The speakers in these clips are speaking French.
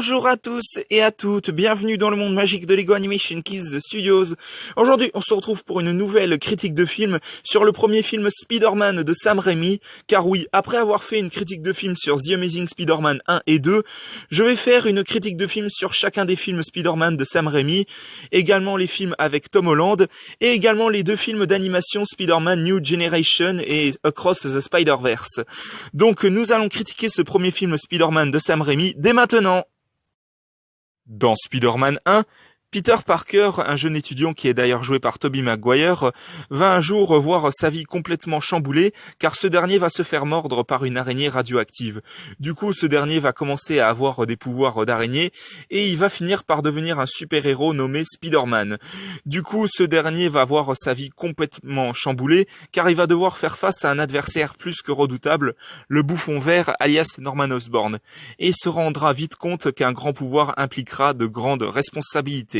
Bonjour à tous et à toutes, bienvenue dans le monde magique de Lego Animation Kids Studios. Aujourd'hui, on se retrouve pour une nouvelle critique de film sur le premier film Spider-Man de Sam Raimi. Car oui, après avoir fait une critique de film sur The Amazing Spider-Man 1 et 2, je vais faire une critique de film sur chacun des films Spider-Man de Sam Raimi, également les films avec Tom Holland, et également les deux films d'animation Spider-Man New Generation et Across the Spider-Verse. Donc nous allons critiquer ce premier film Spider-Man de Sam Raimi dès maintenant. Dans Spider-Man 1, Peter Parker, un jeune étudiant qui est d'ailleurs joué par Tobey Maguire, va un jour voir sa vie complètement chamboulée car ce dernier va se faire mordre par une araignée radioactive. Du coup, ce dernier va commencer à avoir des pouvoirs d'araignée et il va finir par devenir un super-héros nommé Spider-Man. Du coup, ce dernier va voir sa vie complètement chamboulée car il va devoir faire face à un adversaire plus que redoutable, le Bouffon Vert alias Norman Osborn, et il se rendra vite compte qu'un grand pouvoir impliquera de grandes responsabilités.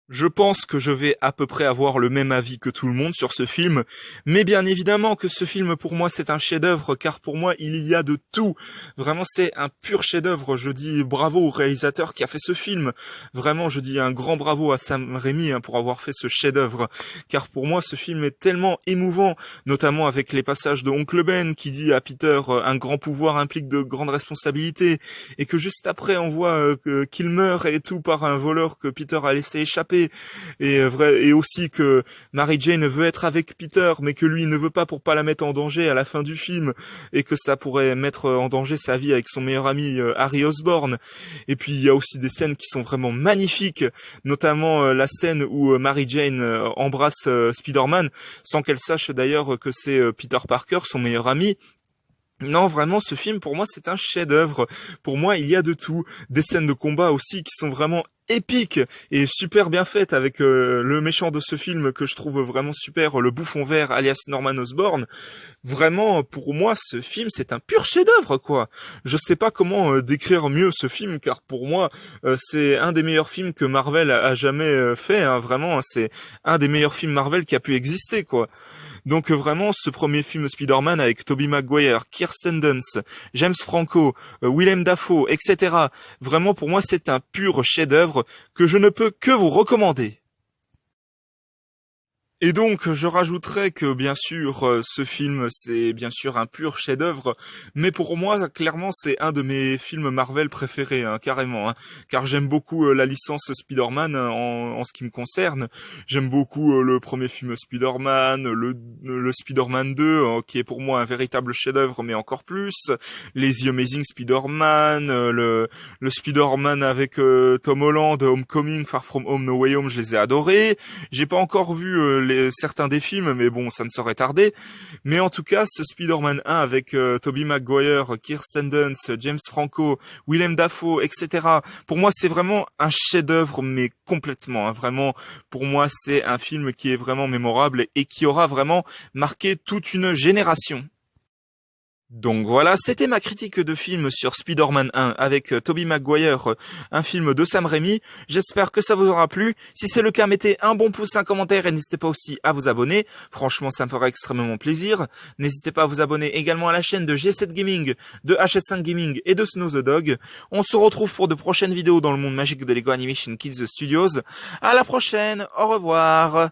Je pense que je vais à peu près avoir le même avis que tout le monde sur ce film, mais bien évidemment que ce film pour moi c'est un chef-d'œuvre car pour moi il y a de tout. Vraiment c'est un pur chef-d'œuvre, je dis bravo au réalisateur qui a fait ce film. Vraiment je dis un grand bravo à Sam Raimi pour avoir fait ce chef-d'œuvre car pour moi ce film est tellement émouvant, notamment avec les passages de Oncle Ben qui dit à Peter un grand pouvoir implique de grandes responsabilités et que juste après on voit qu'il meurt et tout par un voleur que Peter a laissé échapper. Et aussi que Mary Jane veut être avec Peter mais que lui ne veut pas pour pas la mettre en danger à la fin du film et que ça pourrait mettre en danger sa vie avec son meilleur ami Harry Osborn. Et puis il y a aussi des scènes qui sont vraiment magnifiques, notamment la scène où Mary Jane embrasse Spider-Man sans qu'elle sache d'ailleurs que c'est Peter Parker, son meilleur ami. Non, vraiment, ce film, pour moi, c'est un chef-d'œuvre. Pour moi, il y a de tout. Des scènes de combat aussi qui sont vraiment épiques et super bien faites avec le méchant de ce film que je trouve vraiment super, le Bouffon Vert alias Norman Osborn. Vraiment, pour moi, ce film, c'est un pur chef-d'œuvre, quoi. Je sais pas comment décrire mieux ce film, car pour moi, c'est un des meilleurs films que Marvel a jamais fait. Vraiment, c'est un des meilleurs films Marvel qui a pu exister, quoi. Donc vraiment, ce premier film Spider-Man avec Tobey Maguire, Kirsten Dunst, James Franco, Willem Dafoe, etc. Vraiment, pour moi, c'est un pur chef-d'œuvre que je ne peux que vous recommander. Et donc, je rajouterais que, bien sûr, ce film, c'est bien sûr un pur chef-d'œuvre, mais pour moi, clairement, c'est un de mes films Marvel préférés, carrément, car j'aime beaucoup la licence Spider-Man en ce qui me concerne. J'aime beaucoup le premier film Spider-Man, le Spider-Man 2, qui est pour moi un véritable chef-d'œuvre, mais encore plus, les The Amazing Spider-Man, le Spider-Man avec Tom Holland, Homecoming, Far From Home, No Way Home, je les ai adorés. J'ai pas encore vu certains des films, mais bon, ça ne saurait tarder. Mais en tout cas, ce Spider-Man 1 avec Tobey Maguire, Kirsten Dunst, James Franco, Willem Dafoe, etc. Pour moi, c'est vraiment un chef-d'œuvre, mais complètement. Vraiment, pour moi, c'est un film qui est vraiment mémorable et qui aura vraiment marqué toute une génération. Donc voilà, c'était ma critique de film sur Spider-Man 1 avec Tobey Maguire, un film de Sam Raimi. J'espère que ça vous aura plu. Si c'est le cas, mettez un bon pouce, un commentaire et n'hésitez pas aussi à vous abonner. Franchement, ça me fera extrêmement plaisir. N'hésitez pas à vous abonner également à la chaîne de G7 Gaming, de HS5 Gaming et de Snow the Dog. On se retrouve pour de prochaines vidéos dans le monde magique de Lego Animation Kids Studios. À la prochaine, au revoir.